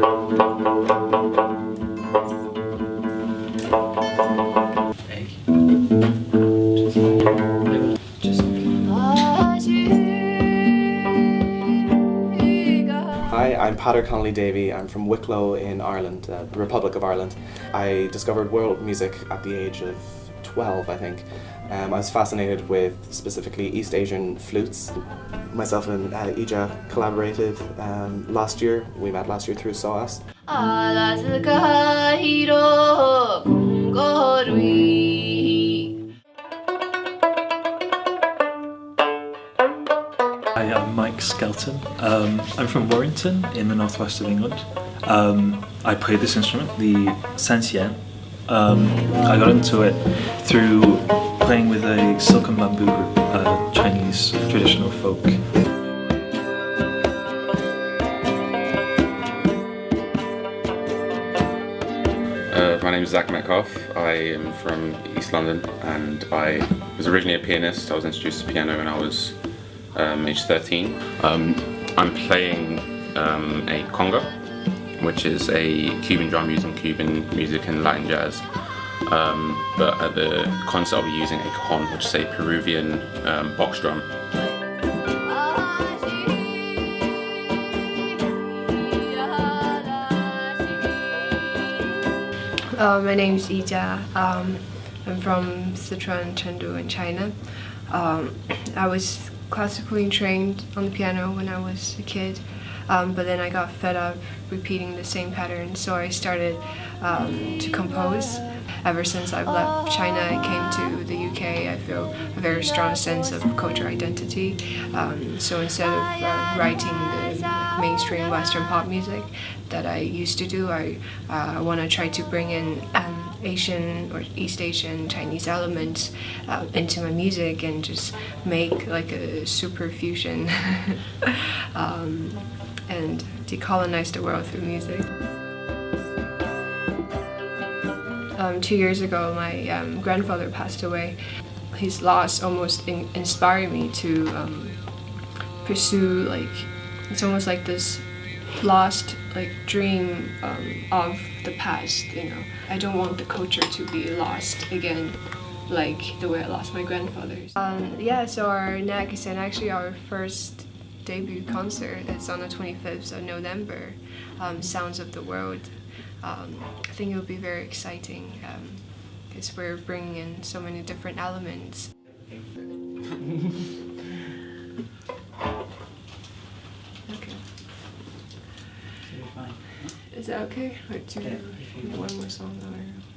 Hi, I'm Pater Connolly Davey. I'm from Wicklow in Ireland, the Republic of Ireland. I discovered world music at the age of 12, I think. I was fascinated with specifically East Asian flutes. Myself and Ija collaborated last year. We met last year through SOAS. Hi, I'm Mike Skelton. I'm from Warrington in the northwest of England. I play this instrument, the Sanxian. I got into it through playing with a silken bamboo group, Chinese traditional folk. My name is Zach Metcalf. I am from East London and I was originally a pianist. I was introduced to piano when I was age 13. I'm playing a conga, which is a Cuban drum using Cuban music and Latin jazz. But at the concert I'll be using a cajon, which is a Peruvian box drum. My name is Ija. I'm from Sichuan, Chengdu in China. I was classically trained on the piano when I was a kid, but then I got fed up repeating the same pattern, so I started to compose. Ever since I've left China and came to the UK, I feel a very strong sense of cultural identity. So instead of writing the mainstream Western pop music that I used to do, I want to try to bring in Asian or East Asian Chinese elements into my music and just make like a super fusion and decolonize the world through music. 2 years ago, my grandfather passed away. His loss almost inspired me to pursue, like, it's almost like this lost dream of the past, you know. I don't want the culture to be lost again, like the way I lost my grandfather's. Yeah, so our next and actually our first debut concert is on the 25th of November, Sounds of the World. I think it will be very exciting because we're bringing in so many different elements. Okay. Is that okay? Or do you want one more song? Or?